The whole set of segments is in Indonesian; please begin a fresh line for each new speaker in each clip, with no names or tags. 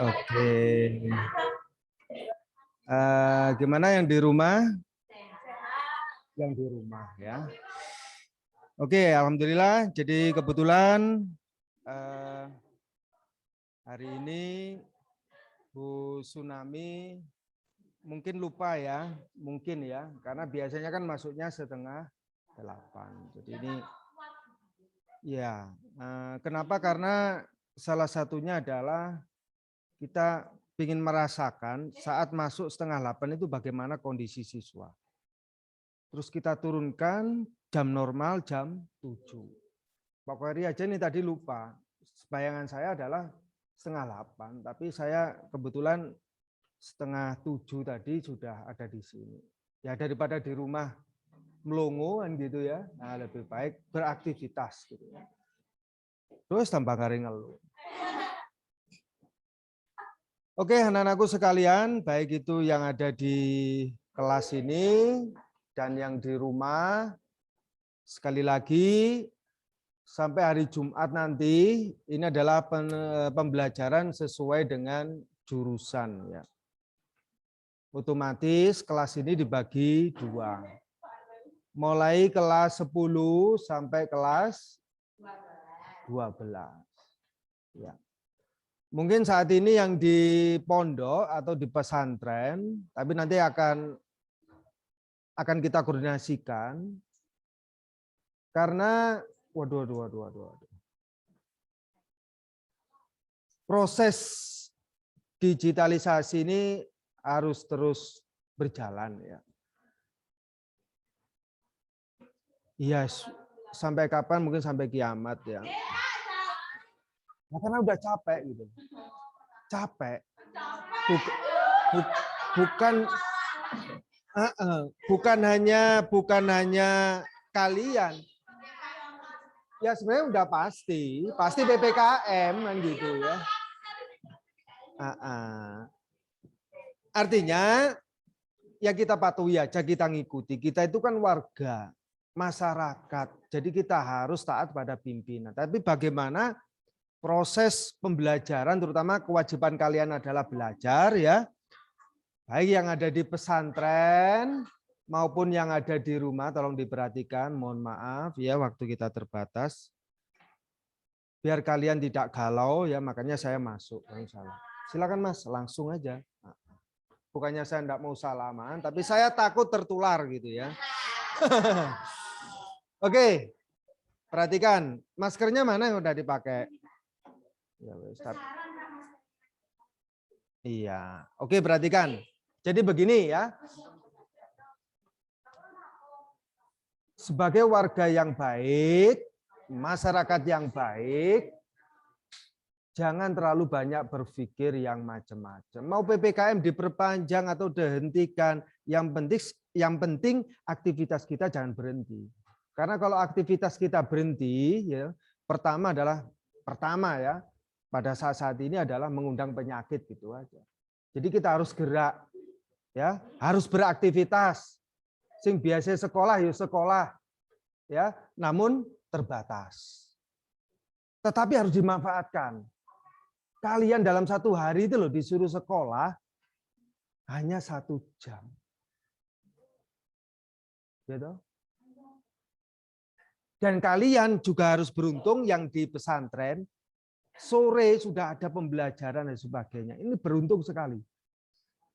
Oke. Gimana yang di rumah? Yang di rumah ya. Oke, alhamdulillah. Jadi kebetulan hari ini Bu Tsunami mungkin lupa ya, mungkin ya, karena biasanya kan masuknya 7:30. Jadi ini ya, kenapa? Karena salah satunya adalah kita ingin merasakan saat masuk 7:30 itu bagaimana kondisi siswa. Terus kita turunkan jam normal jam 7. Pak Ferry aja ini tadi lupa. Bayangan saya adalah 7:30, tapi saya kebetulan 6:30 tadi sudah ada di sini. Ya daripada di rumah melongo kan gitu ya. Nah, lebih baik beraktivitas gitu ya. Terus tambah garing ngeluh. Oke, anak-anakku sekalian, baik itu yang ada di kelas ini dan yang di rumah, sekali lagi sampai hari Jumat nanti ini adalah pembelajaran sesuai dengan jurusan ya. Otomatis kelas ini dibagi 2. Mulai kelas 10 sampai kelas 12. Ya. Mungkin saat ini yang di pondok atau di pesantren, tapi nanti akan kita koordinasikan karena waduh. Proses digitalisasi ini harus terus berjalan ya. Iya, sampai kapan? Mungkin sampai kiamat ya. Nah, karena udah capek gitu. Capek. Bukan hanya kalian. Ya sebenarnya udah pasti PPKM kan gitu ya. Artinya ya kita patuhi aja, kita ngikuti. Kita itu kan warga, masyarakat. Jadi kita harus taat pada pimpinan. Tapi bagaimana proses pembelajaran, terutama kewajiban kalian adalah belajar ya. Baik yang ada di pesantren maupun yang ada di rumah, tolong diperhatikan. Mohon maaf ya, waktu kita terbatas. Biar kalian tidak galau ya, makanya saya masuk. Silakan Mas, langsung aja. Bukannya saya enggak mau salaman, tapi saya takut tertular gitu ya. Oke, perhatikan. Maskernya mana yang udah dipakai? Ya, Ustaz. Iya, oke perhatikan. Jadi begini ya. Sebagai warga yang baik, masyarakat yang baik, jangan terlalu banyak berpikir yang macam-macam. Mau PPKM diperpanjang atau dihentikan, yang penting aktivitas kita jangan berhenti. Karena kalau aktivitas kita berhenti, ya pertama ya pada saat ini adalah mengundang penyakit gitu aja. Jadi kita harus gerak, ya harus beraktivitas. Sing biasa sekolah ya sekolah, ya namun terbatas. Tetapi harus dimanfaatkan. Kalian dalam satu hari itu loh disuruh sekolah hanya 1 jam. Gitu. Dan kalian juga harus beruntung yang di pesantren, sore sudah ada pembelajaran dan sebagainya. Ini beruntung sekali.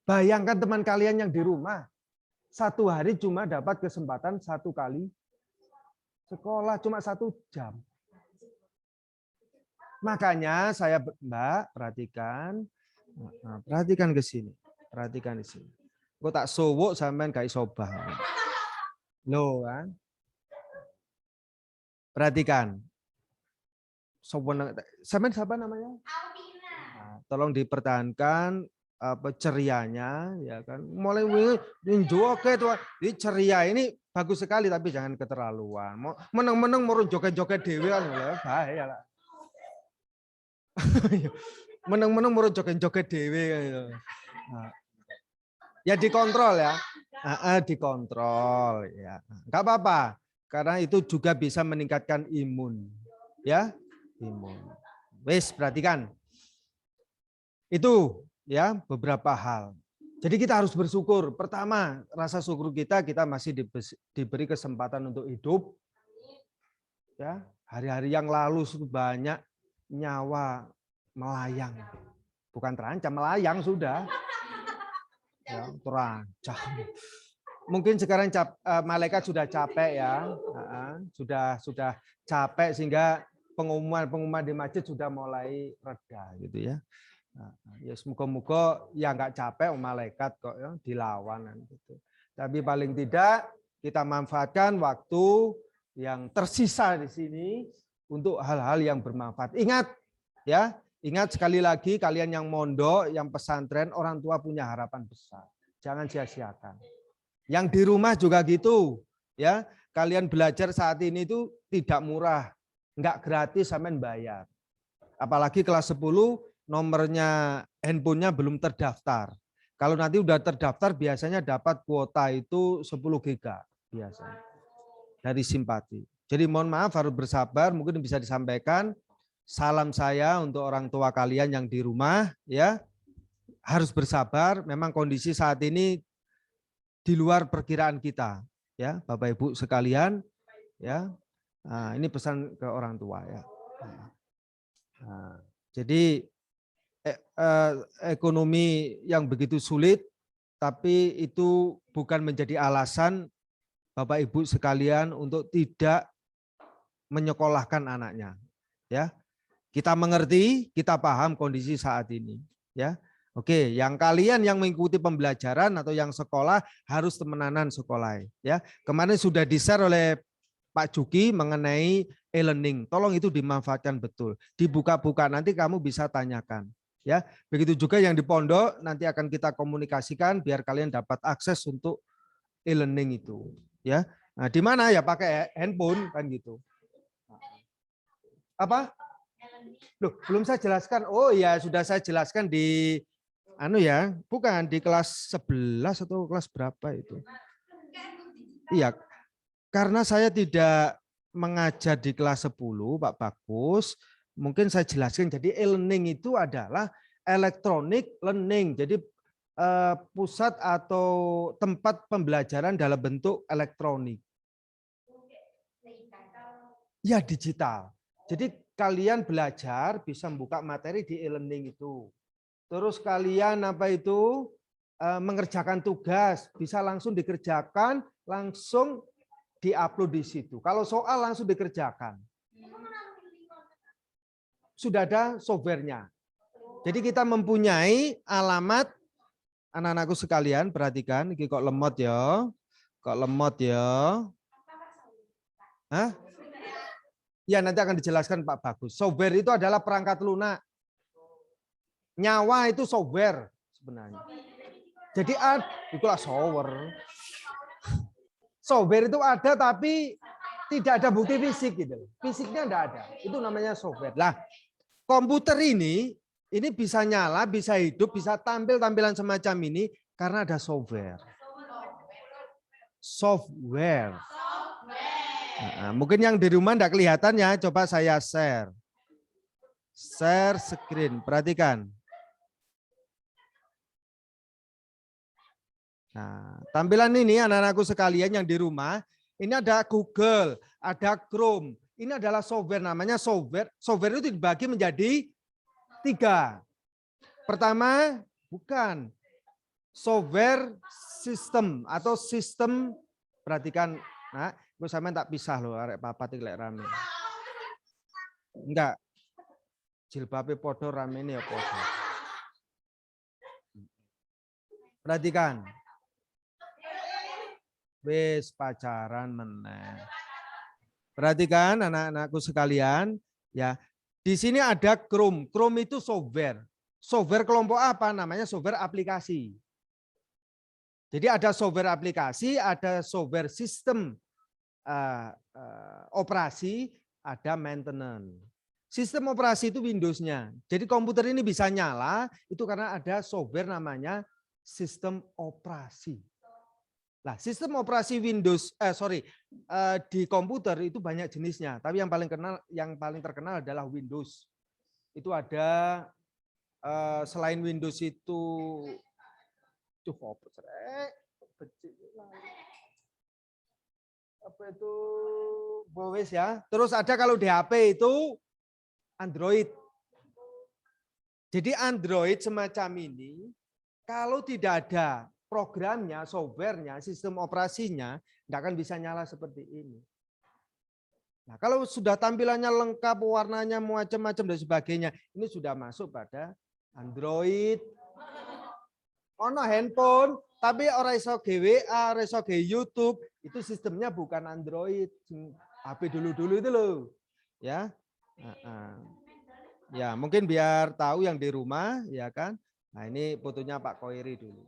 Bayangkan teman kalian yang di rumah, 1 hari cuma dapat kesempatan 1 kali sekolah, cuma 1 jam. Makanya saya Mbak perhatikan ke sini, perhatikan di sini. Kok tak sowok sampean gak iso bah. Loh kan? Perhatikan. Sampean siapa namanya? Nah, tolong dipertahankan cerianya ya kan. Mulai joget ini ceria ini bagus sekali tapi jangan keterlaluan. Meneng-meneng mau joget-joget dhewe kan bahaya lah. Meneng-meneng mau joget-joget dhewe gitu. Nah, ya dikontrol ya. Dikontrol ya. Enggak apa-apa karena itu juga bisa meningkatkan imun. Ya, imun. Wes perhatikan. Itu ya beberapa hal. Jadi kita harus bersyukur. Pertama, rasa syukur kita masih diberi kesempatan untuk hidup. Ya, hari-hari yang lalu banyak nyawa melayang. Bukan terancam, melayang sudah. Ya, terancam. Mungkin sekarang malaikat sudah capek ya. Sudah capek sehingga pengumuman di masjid sudah mulai reda gitu ya. Ya semoga-moga ya nggak capek malaikat kok ya dilawan gitu. Tapi paling tidak kita manfaatkan waktu yang tersisa di sini untuk hal-hal yang bermanfaat. Ingat ya, ingat sekali lagi kalian yang mondok, yang pesantren, orang tua punya harapan besar. Jangan sia-siakan. Yang di rumah juga gitu ya. Kalian belajar saat ini itu tidak murah, nggak gratis sampai bayar. Apalagi kelas 10 nomornya handphonenya belum terdaftar. Kalau nanti udah terdaftar biasanya dapat kuota itu 10 giga biasanya dari simpati. Jadi mohon maaf harus bersabar, mungkin bisa disampaikan salam saya untuk orang tua kalian yang di rumah ya. Harus bersabar, memang kondisi saat ini di luar perkiraan kita ya, Bapak Ibu sekalian ya. Nah, ini pesan ke orang tua ya. Nah, jadi ekonomi yang begitu sulit, tapi itu bukan menjadi alasan Bapak Ibu sekalian untuk tidak menyekolahkan anaknya. Ya, kita mengerti, kita paham kondisi saat ini. Ya, oke. Yang kalian yang mengikuti pembelajaran atau yang sekolah harus temenanan sekolah. Ya, kemarin sudah di-share oleh Pak Juki mengenai e-learning. Tolong itu dimanfaatkan betul. Dibuka-buka nanti kamu bisa tanyakan. Ya, begitu juga yang di pondok nanti akan kita komunikasikan biar kalian dapat akses untuk e-learning itu. Ya, nah, di mana ya pakai handphone kan gitu. Apa? Loh, belum saya jelaskan. Oh ya, sudah saya jelaskan di bukan di kelas 11 atau kelas berapa itu. Iya, karena saya tidak mengajar di kelas 10, Pak Bagus, mungkin saya jelaskan. Jadi e-learning itu adalah electronic learning. Jadi pusat atau tempat pembelajaran dalam bentuk elektronik. Ya, digital. Jadi kalian belajar bisa membuka materi di e-learning itu. Terus kalian mengerjakan tugas, bisa langsung dikerjakan, langsung diupload di situ. Kalau soal langsung dikerjakan. Sudah ada softwarenya. Jadi kita mempunyai alamat, anak-anakku sekalian, perhatikan, ini kok lemot ya. Kok lemot ya. Hah? Ya nanti akan dijelaskan Pak Bagus. Software itu adalah perangkat lunak. Nyawa itu software sebenarnya. Jadi itulah software. Software itu ada tapi tidak ada bukti fisik gitu. Fisiknya enggak ada. Itu namanya software. Lah, komputer ini bisa nyala, bisa hidup, bisa tampil tampilan semacam ini karena ada software. Software. Nah, mungkin yang di rumah enggak kelihatan ya, coba saya share. Share screen, perhatikan. Nah, tampilan ini anak-anakku sekalian yang di rumah, ini ada Google, ada Chrome. Ini adalah software, namanya software. Software itu dibagi menjadi 3. Pertama, bukan. Software system atau sistem, perhatikan. Nah, gue sama tak pisah loh, arek papat iki lek rame. Enggak. Jilbabe podo rame ini ya podo. Perhatikan. Wis pacaran meneh. Perhatikan anak-anakku sekalian, ya. Di sini ada Chrome. Chrome itu software. Software kelompok apa? Namanya software aplikasi. Jadi ada software aplikasi, ada software sistem operasi, ada maintenance. Sistem operasi itu Windows-nya. Jadi komputer ini bisa nyala itu karena ada software namanya sistem operasi. Nah, sistem operasi Windows, di komputer itu banyak jenisnya, tapi yang paling terkenal adalah Windows. Itu ada selain Windows itu apa itu Bowes ya. Terus ada kalau di HP itu Android. Jadi Android semacam ini kalau tidak ada programnya, softwarenya, sistem operasinya, tidak akan bisa nyala seperti ini. Nah, kalau sudah tampilannya lengkap, warnanya macam-macam dan sebagainya, ini sudah masuk pada Android. Ono handphone, tapi orang iso GWA, iso YouTube, itu sistemnya bukan Android. HP dulu-dulu itu loh. Ya. Ya, mungkin biar tahu yang di rumah, ya kan. Nah, ini fotonya Pak Koiri dulu.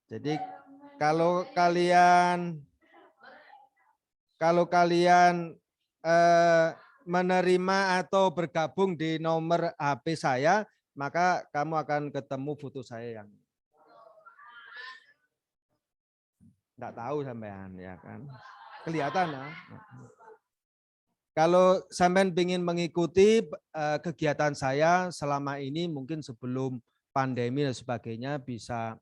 Jadi kalau kalian menerima atau bergabung di nomor HP saya, maka kamu akan ketemu foto saya yang enggak tahu sampean, ya kan. Kelihatan ya. Kalau sampean ingin mengikuti kegiatan saya selama ini, mungkin sebelum pandemi dan sebagainya, bisa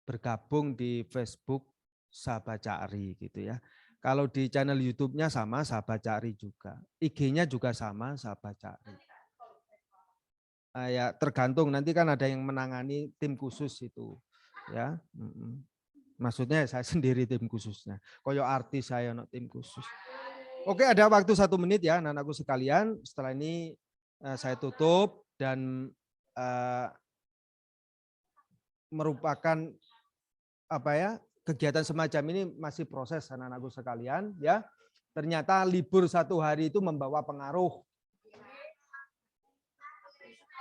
bergabung di Facebook Sahabat Cari gitu ya. Kalau di channel YouTube-nya sama Sahabat Cari juga. IG-nya juga sama Sahabat Cari. Ya tergantung, nanti kan ada yang menangani tim khusus itu ya. Maksudnya saya sendiri tim khususnya. Koyo artis saya no tim khusus. Oke, ada waktu 1 menit ya anak-anakku sekalian. Setelah ini saya tutup dan merupakan apa ya, kegiatan semacam ini masih proses anak-anakku sekalian ya. Ternyata libur 1 hari itu membawa pengaruh.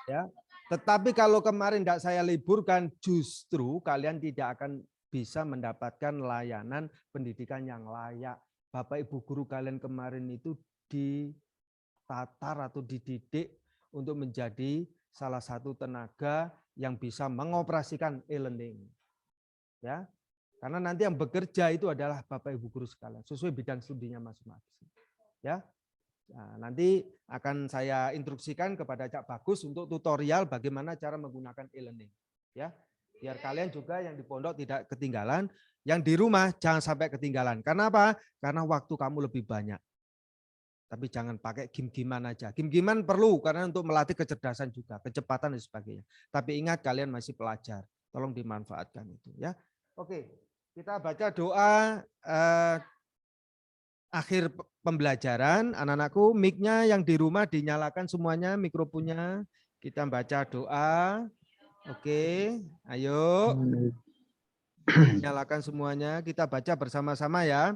Ya. Tetapi kalau kemarin tidak saya liburkan, justru kalian tidak akan bisa mendapatkan layanan pendidikan yang layak. Bapak Ibu guru kalian kemarin itu ditatar atau dididik untuk menjadi salah satu tenaga yang bisa mengoperasikan e-learning. Ya. Karena nanti yang bekerja itu adalah Bapak Ibu guru sekalian sesuai bidang studinya masing-masing. Ya. Nah, nanti akan saya instruksikan kepada Cak Bagus untuk tutorial bagaimana cara menggunakan e-learning. Ya. Biar kalian juga yang di pondok tidak ketinggalan, yang di rumah jangan sampai ketinggalan. Karena apa? Karena waktu kamu lebih banyak. Tapi jangan pakai game-gamean aja. Game-gamean perlu karena untuk melatih kecerdasan juga, kecepatan dan sebagainya. Tapi ingat kalian masih pelajar. Tolong dimanfaatkan itu ya. Oke, kita baca doa akhir pembelajaran. Anak-anakku, mic-nya yang di rumah dinyalakan semuanya, mikrofonnya. Kita baca doa. Oke, ayo. Nyalakan semuanya, kita baca bersama-sama ya.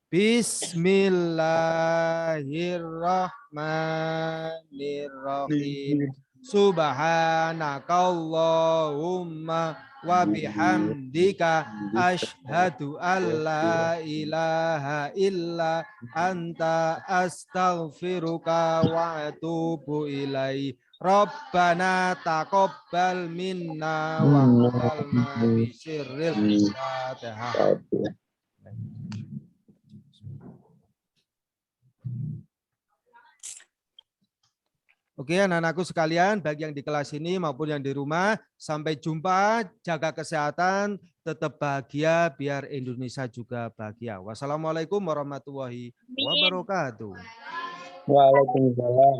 Bismillahirrahmanirrahim. Subhanakallahumma wa bihamdika asyhadu alla ilaha illa anta astaghfiruka wa atubu ilaik. Rabbana taqabbal minna wa qbalna bisirril Fatihah. Oke, anak-anakku sekalian, baik yang di kelas ini maupun yang di rumah, sampai jumpa, jaga kesehatan, tetap bahagia, biar Indonesia juga bahagia. Wassalamualaikum warahmatullahi wabarakatuh.
Waalaikumsalam.